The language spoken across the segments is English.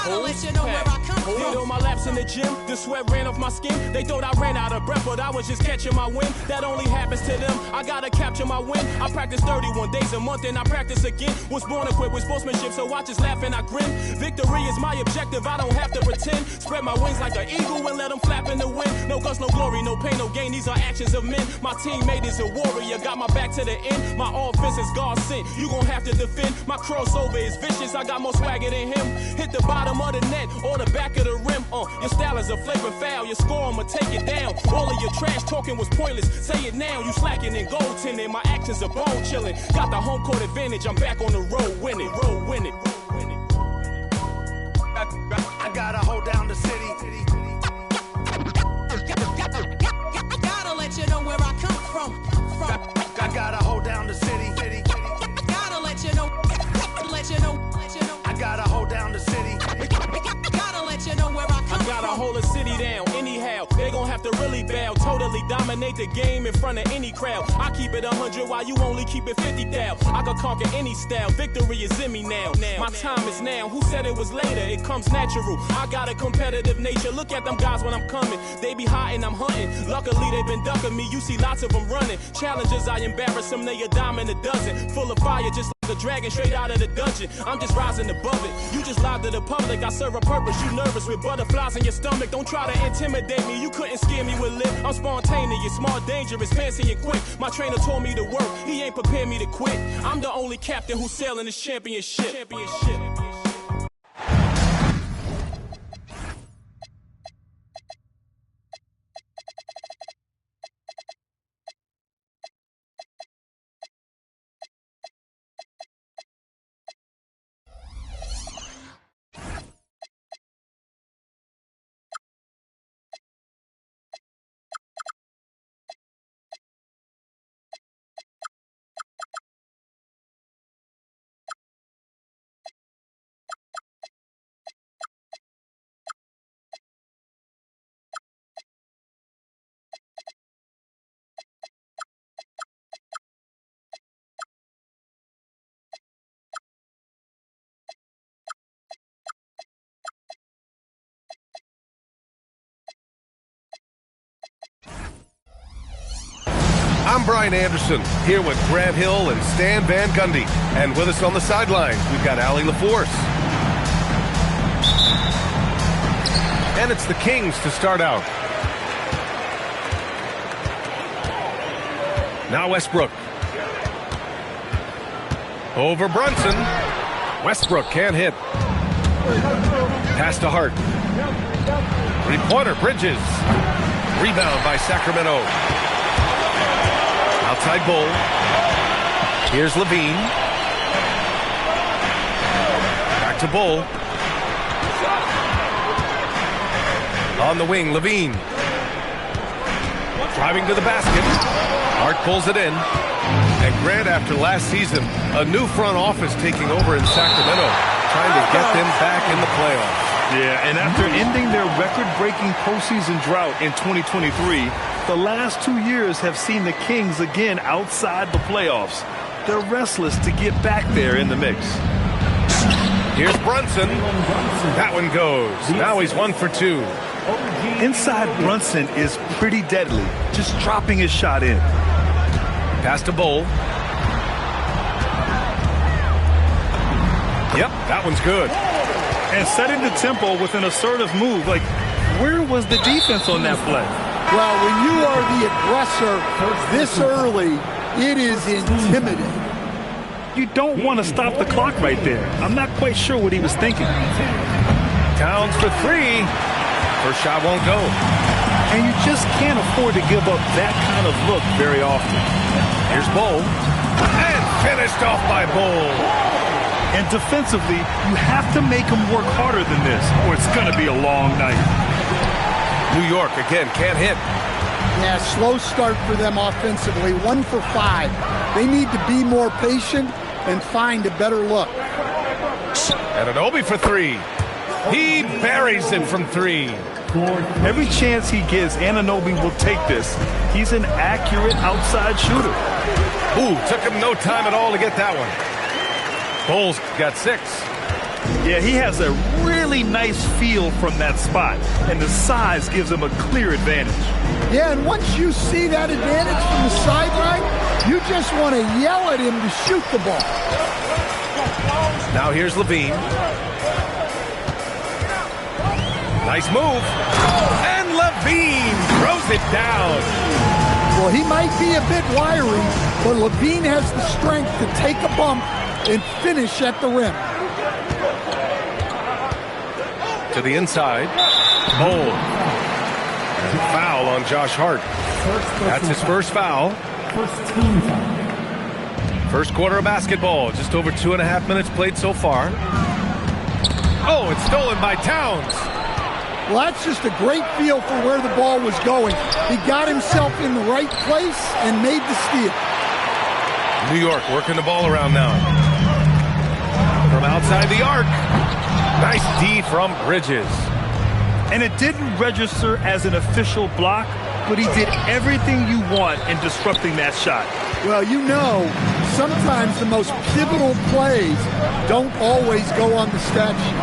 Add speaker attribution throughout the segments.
Speaker 1: Gotta let you know where I come from.
Speaker 2: Did all my laps in the gym, the sweat ran off my skin. They thought I ran out of breath, but I was just catching my wind. That only happens to them. I gotta capture my win. I practice 31 days a month and I practice again. Was born equipped with sportsmanship, so I just laugh and I grin. Victory is my objective, I don't have to pretend. Spread my wings like an eagle and let them flap in the wind. No guts, no glory, no pain, no gain. These are actions of men. My teammate is a warrior, got my back to the end. My offense is God sent. You gon' have to defend. My crossover is vicious. I got more swagger than him. Hit the bottom of the net or the back of the rim. Your style is a flavor foul. Your score, I'ma take it down. All of your trash talking was pointless. Say it now. You slacking in goaltending. My actions are bone chilling. Got the home court advantage. I'm back on the road winning. Road winning.
Speaker 3: I gotta hold down the city.
Speaker 1: Gotta let you know where I come from.
Speaker 3: I gotta hold down the city.
Speaker 1: Gotta let you know. Let you know.
Speaker 3: I gotta hold down the city.
Speaker 1: Gotta let you know where I come
Speaker 2: I gotta
Speaker 1: from.
Speaker 2: hold a city down anyhow. They gon' have to really bow. Totally dominate the game in front of any crowd. I keep it 100 while you only keep it 50 thou. I can conquer any style. Victory is in me now. My time is now. Who said it was later? It comes natural. I got a competitive nature. Look at them guys when I'm coming. They be hot and I'm hunting. Luckily they been ducking me. You see lots of them running. Challenges I embarrass them. They a dime in a dozen. Full of fire just like a dragon straight out of the dungeon. I'm just rising above it. You just lied to the public. I serve a purpose. You nervous with butterflies in your stomach. Don't try to intimidate me. You couldn't scare me with lip. I'm spontaneous, smart, dangerous, fancy and quick. My trainer told me to work. He ain't prepared me to quit. I'm the only captain who's sailing this championship.
Speaker 4: I'm Brian Anderson, here with Grant Hill and Stan Van Gundy. And with us on the sideline, we've got Allie LaForce. And it's the Kings to start out. Now Westbrook. Over Brunson. Westbrook can't hit. Pass to Hart. Three-pointer, Bridges. Rebound by Sacramento. Outside Bull. Here's Levine. Back to Bull. On the wing, Levine. Driving to the basket. Hart pulls it in. And Grant, after last season, a new front office taking over in Sacramento, trying to get them back in the playoffs.
Speaker 5: Yeah, and after ending their record-breaking postseason drought in 2023, the last 2 years have seen the Kings again outside the playoffs. They're restless to get back there in the mix.
Speaker 4: Here's Brunson. That one goes. Now he's 1 for 2.
Speaker 5: Inside Brunson is pretty deadly, just dropping his shot in.
Speaker 4: Pass to Bull. Yep, that one's good.
Speaker 5: And setting the tempo with an assertive move. Like, where was the defense on that play?
Speaker 6: Well, when you are the aggressor this early, it is intimidating.
Speaker 5: You don't want to stop the clock right there. I'm not quite sure what he was thinking.
Speaker 4: Towns for 3. First shot won't go.
Speaker 5: And you just can't afford to give up that kind of look very often.
Speaker 4: Here's Bull. And finished off by Bull.
Speaker 5: And defensively, you have to make them work harder than this, or it's going to be a long night.
Speaker 4: New York, again, can't hit.
Speaker 6: Yeah, slow start for them offensively. 1 for 5. They need to be more patient and find a better look.
Speaker 4: Anunoby for 3. He buries it from 3.
Speaker 5: Every chance he gets, Anunoby will take this. He's an accurate outside shooter.
Speaker 4: Ooh, took him no time at all to get that one. Bulls got 6.
Speaker 5: Yeah, he has a really nice feel from that spot, and the size gives him a clear advantage.
Speaker 6: Yeah, and once you see that advantage from the sideline, you just want to yell at him to shoot the ball.
Speaker 4: Now here's Levine. Nice move. And Levine throws it down.
Speaker 6: Well, he might be a bit wiry, but Levine has the strength to take a bump and finish at the rim.
Speaker 4: To the inside. Bold. And foul on Josh Hart. That's his first foul. First quarter of basketball. Just over 2.5 minutes played so far. Oh, it's stolen by Towns.
Speaker 6: Well, that's just a great feel for where the ball was going. He got himself in the right place and made the steal.
Speaker 4: New York working the ball around now. From outside the arc. Nice D from Bridges.
Speaker 5: And it didn't register as an official block, but he did everything you want in disrupting that shot.
Speaker 6: Well, you know, sometimes the most pivotal plays don't always go on the stat sheet.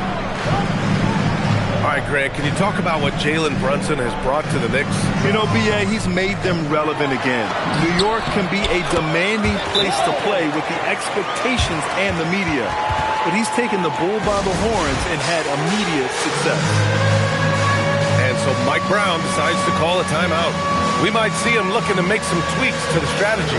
Speaker 4: All right, Greg, can you talk about what Jalen Brunson has brought to the Knicks?
Speaker 5: You know, B.A., he's made them relevant again. New York can be a demanding place to play with the expectations and the media. But he's taken the bull by the horns and had immediate success.
Speaker 4: And so Mike Brown decides to call a timeout. We might see him looking to make some tweaks to the strategy.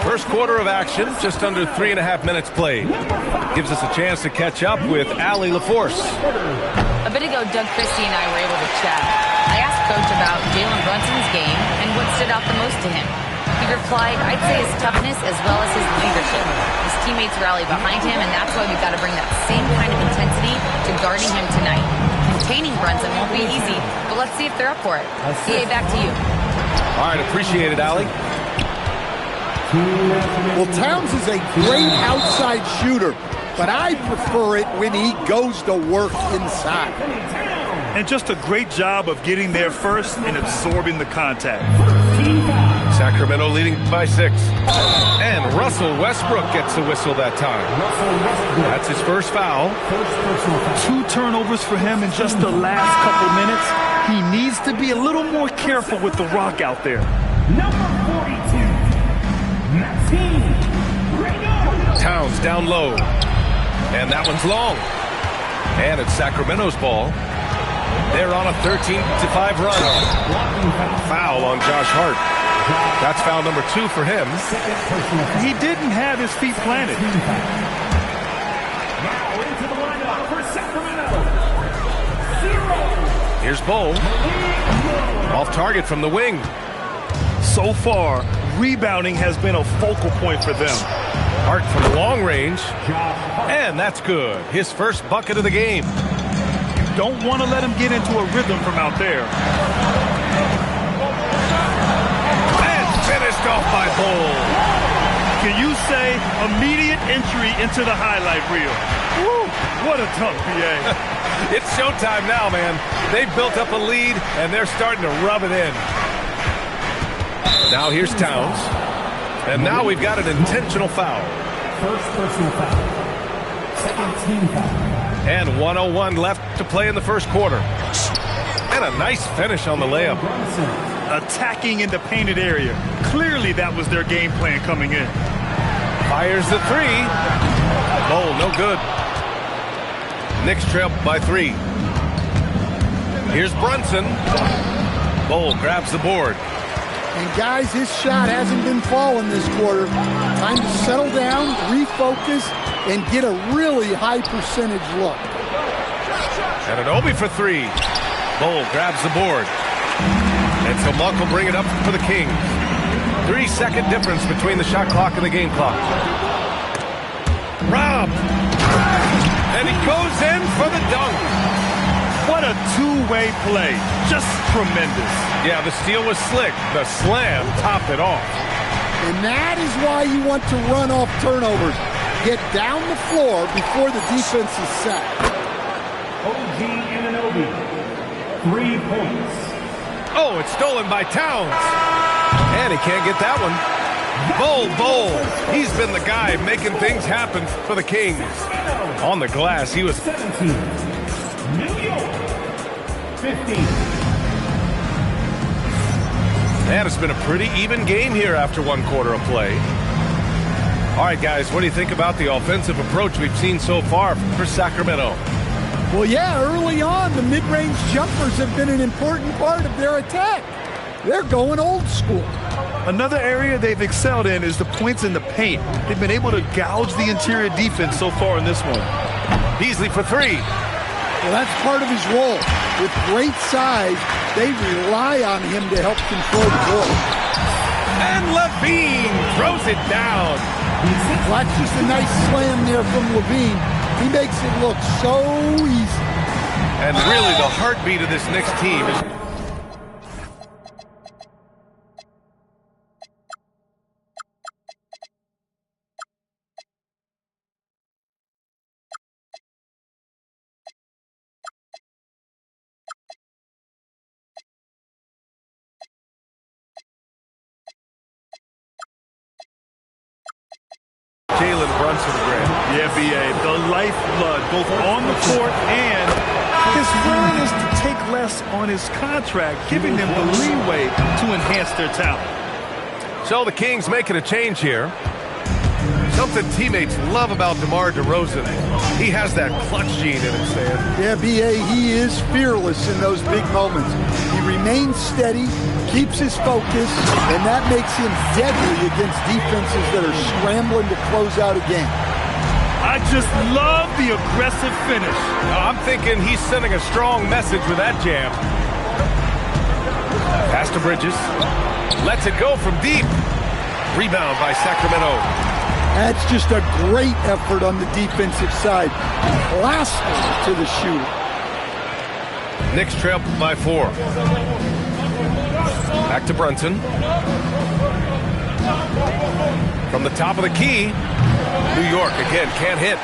Speaker 4: First quarter of action, just under 3.5 minutes played. Gives us a chance to catch up with Allie LaForce.
Speaker 7: A bit ago, Doug Christie and I were able to chat. I asked Coach about Jalen Brunson's game and what stood out the most to him. He replied, I'd say his toughness as well as his leadership. His teammates rally behind him, and that's why we've got to bring that same kind of intensity to guarding him tonight. Containing Brunson won't be easy, but let's see if they're up for it. CA, back to you.
Speaker 4: All right, appreciate it, Allie.
Speaker 6: Well, Towns is a great outside shooter, but I prefer it when he goes to work inside.
Speaker 5: And just a great job of getting there first and absorbing the contact.
Speaker 4: Sacramento leading by 6. And Russell Westbrook gets the whistle that time. That's his first foul.
Speaker 5: 2 turnovers for him in just the last couple minutes. He needs to be a little more careful with the rock out there.
Speaker 4: Towns down low. And that one's long. And it's Sacramento's ball. They're on a 13-5 run. Foul on Josh Hart. That's foul number 2 for him.
Speaker 5: He didn't have his feet planted.
Speaker 4: Here's Bull. Off target from the wing.
Speaker 5: So far, rebounding has been a focal point for them.
Speaker 4: Hart from long range. And that's good. His first bucket of the game.
Speaker 5: Don't want to let him get into a rhythm from out there.
Speaker 4: And finished off by Bull.
Speaker 5: Can you say immediate entry into the highlight reel? Woo, what a dunk, B.A.
Speaker 4: It's showtime now, man. They've built up a lead, and they're starting to rub it in. Now here's Towns. And now we've got an intentional foul.
Speaker 8: First personal foul. Second team foul.
Speaker 4: And 1:01 left to play in the first quarter. And a nice finish on the layup.
Speaker 5: Attacking in the painted area. Clearly that was their game plan coming in.
Speaker 4: Fires the 3. Oh, no good. Knicks trail by 3. Here's Brunson. Bull grabs the board.
Speaker 6: And guys, his shot hasn't been falling this quarter. Time to settle down, refocus, and get a really high percentage look.
Speaker 4: And an Obi for 3. Bull grabs the board. And so Monk will bring it up for the Kings. 3-second difference between the shot clock and the game clock. Rob. And he goes in for the dunk.
Speaker 5: What a two-way play. Just tremendous.
Speaker 4: Yeah, the steal was slick. The slam topped it off.
Speaker 6: And that is why you want to run off turnovers. Get down the floor before the defense is set.
Speaker 8: OG Anunoby, 3 points.
Speaker 4: Oh, it's stolen by Towns. And he can't get that one. Bull. He's been the guy making things happen for the Kings. On the glass, he was...
Speaker 8: 17. New York. 15.
Speaker 4: And it's been a pretty even game here after one quarter of play. All right, guys, what do you think about the offensive approach we've seen so far for Sacramento?
Speaker 6: Well, yeah, early on, the mid-range jumpers have been an important part of their attack. They're going old school.
Speaker 5: Another area they've excelled in is the points in the paint. They've been able to gouge the interior defense so far in this one.
Speaker 4: Beasley for three.
Speaker 6: Well, that's part of his role. With great size, they rely on him to help control the ball.
Speaker 4: And Levine throws it down.
Speaker 6: Well, that's just a nice slam there from Levine. He makes it look so easy.
Speaker 4: And really the heartbeat of this Knicks team is... Jalen Brunson, Grant.
Speaker 5: Yeah, B.A., the lifeblood, both on the court and his willingness to take less on his contract, giving them the leeway to enhance their talent.
Speaker 4: So the Kings making a change here. Something teammates love about DeMar DeRozan. He has that clutch gene in him, Stan.
Speaker 6: Yeah, B.A., he is fearless in those big moments. He remains steady, keeps his focus, and that makes him deadly against defenses that are scrambling to close out a game.
Speaker 5: I just love the aggressive finish.
Speaker 4: I'm thinking he's sending a strong message with that jam. Pass to Bridges. Lets it go from deep. Rebound by Sacramento.
Speaker 6: That's just a great effort on the defensive side. Plastered to the shooter.
Speaker 4: Knicks trail by 4. Back to Brunson. From the top of the key, New York again can't hit.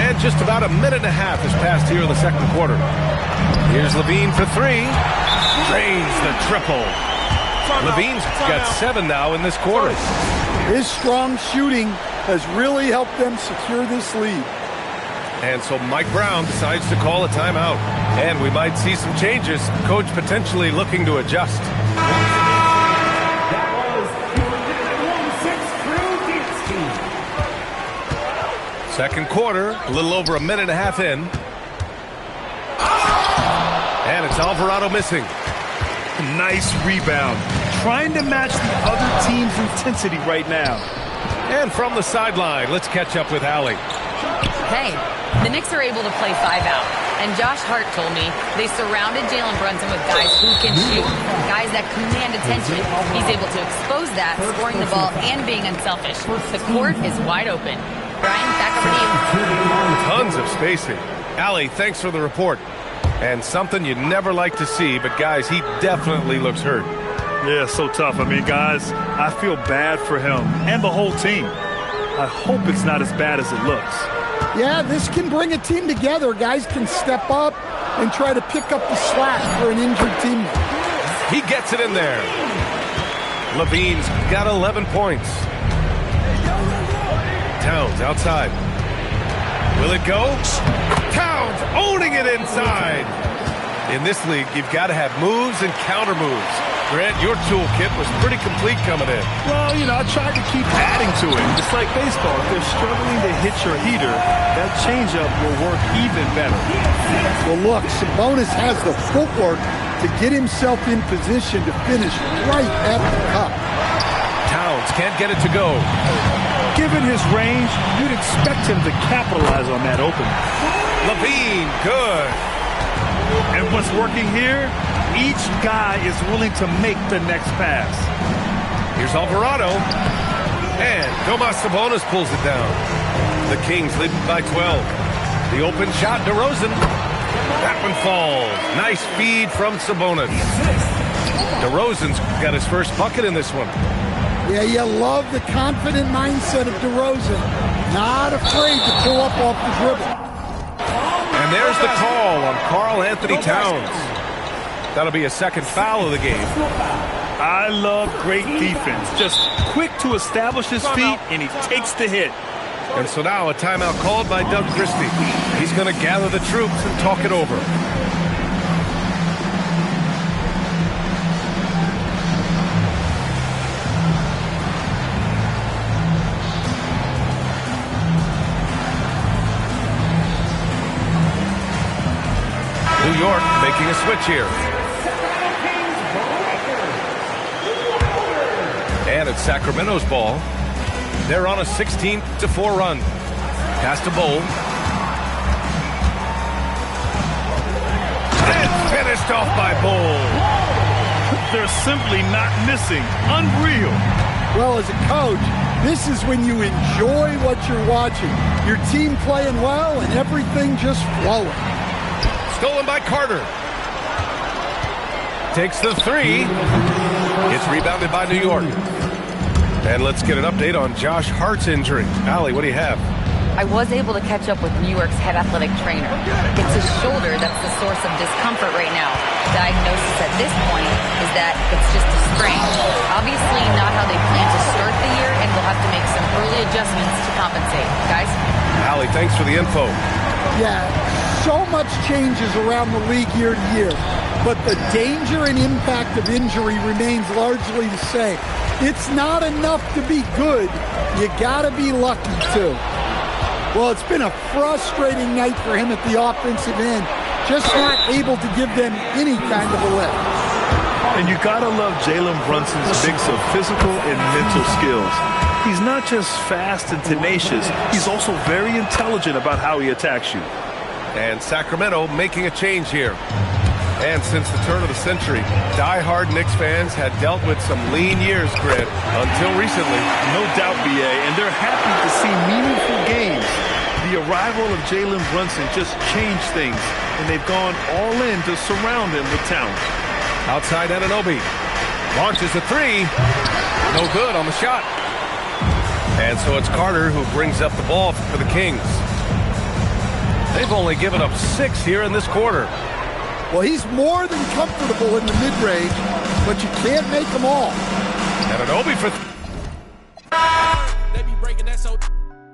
Speaker 4: And just about a minute and a half has passed here in the second quarter. Here's Levine for 3. Drains the triple. Levine's got 7 now in this quarter.
Speaker 6: His strong shooting has really helped them secure this lead.
Speaker 4: And so Mike Brown decides to call a timeout. And we might see some changes. Coach potentially looking to adjust.
Speaker 8: That was your 6 crew
Speaker 4: Second quarter, a little over a minute and a half in. And it's Alvarado missing.
Speaker 5: Nice rebound. Trying to match the other team's intensity right now.
Speaker 4: And from the sideline, let's catch up with Allie.
Speaker 7: Hey, the Knicks are able to play 5 out. And Josh Hart told me they surrounded Jalen Brunson with guys who can shoot, guys that command attention. He's able to expose that, scoring the ball and being unselfish. The court is wide open. Brian, back over to you.
Speaker 4: Tons of spacing. Allie, thanks for the report. And something you'd never like to see, but guys, he definitely looks hurt.
Speaker 5: Yeah, so tough. I mean, guys, I feel bad for him and the whole team. I hope it's not as bad as it looks.
Speaker 6: Yeah, this can bring a team together. Guys can step up and try to pick up the slack for an injured teammate.
Speaker 4: He gets it in there. Levine's got 11 points. Towns outside. Will it go? Towns owning it inside. In this league, you've got to have moves and counter moves. Grant, your toolkit was pretty complete coming in.
Speaker 5: Well, you know, I tried to keep adding to it. It's like baseball. If they're struggling to hit your heater, that changeup will work even better.
Speaker 6: Well, look, Sabonis has the footwork to get himself in position to finish right at the cup.
Speaker 4: Towns can't get it to go.
Speaker 5: Given his range, you'd expect him to capitalize on that opening.
Speaker 4: Levine, good.
Speaker 5: And what's working here? Each guy is willing to make the next pass.
Speaker 4: Here's Alvarado. And Domas Sabonis pulls it down. The Kings lead by 12. The open shot, DeRozan. That one falls. Nice feed from Sabonis. DeRozan's got his first bucket in this one.
Speaker 6: Yeah, you love the confident mindset of DeRozan. Not afraid to pull up off the dribble.
Speaker 4: And there's the call on Karl Anthony Towns. That'll be a second foul of the game.
Speaker 5: I love great defense. Just quick to establish his feet, and he takes the hit.
Speaker 4: And so now a timeout called by Doug Christie. He's going to gather the troops and talk it over. New York making a switch here. And it's Sacramento's ball. They're on a 16-4 run. Pass to Bowl. And finished off by Bowl.
Speaker 5: They're simply not missing. Unreal.
Speaker 6: Well, as a coach, this is when you enjoy what you're watching. Your team playing well and everything just flowing.
Speaker 4: Stolen by Carter. Takes the three. It's rebounded by New York. And let's get an update on Josh Hart's injury. Allie, what do you have?
Speaker 7: I was able to catch up with New York's head athletic trainer. It's his shoulder that's the source of discomfort right now. Diagnosis at this point is that it's just a sprain. Obviously not how they plan to start the year, and we'll have to make some early adjustments to compensate. Guys?
Speaker 4: Allie, thanks for the info.
Speaker 6: Yeah, so much changes around the league year to year, but the danger and impact of injury remains largely the same. It's not enough to be good. You got to be lucky, too. Well, it's been a frustrating night for him at the offensive end. Just not able to give them any kind of a lift.
Speaker 5: And you got to love Jalen Brunson's mix of physical and mental skills. He's not just fast and tenacious. He's also very intelligent about how he attacks you.
Speaker 4: And Sacramento making a change here. And since the turn of the century, die-hard Knicks fans had dealt with some lean years, Grant, until recently.
Speaker 5: No doubt, B.A., and they're happy to see meaningful games. The arrival of Jalen Brunson just changed things, and they've gone all in to surround him with talent.
Speaker 4: Outside Anunoby. Launches a three. No good on the shot. And so it's Carter who brings up the ball for the Kings. They've only given up 6 here in this quarter.
Speaker 6: Well, he's more than comfortable in the mid-range, but you can't make them all.
Speaker 4: Anunoby for
Speaker 2: They be breaking that, so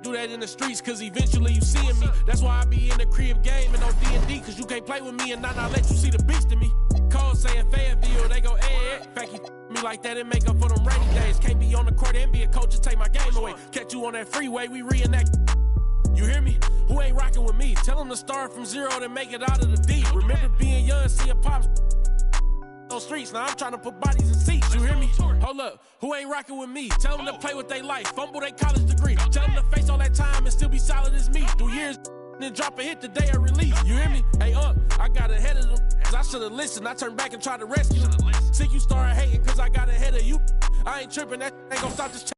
Speaker 2: do that in the streets, cause eventually you seeing me. That's why I be in the crib game and on D&D, cause you can't play with me and not let you see the beast in me. Call saying Fayetteville, they go, eh. Fact you me like that and make up for them rainy days. Can't be on the court and be a coach and take my game away. Catch you on that freeway, we reenact. You hear me? Who ain't rocking with me? Tell them to start from zero to make it out of the deep. Remember being young, seeing pops on streets. Now I'm trying to put bodies in seats. You hear me? Hold up. Who ain't rocking with me? Tell them to play with their life. Fumble their college degree. Tell them to face all that time and still be solid as me. 2 years, then drop a hit the day of release. You hear me? Hey, I got ahead of them. Cause I should've listened. I turned back and tried to rescue them. See, you started hating cause I got ahead of you. I ain't tripping. That ain't gonna stop this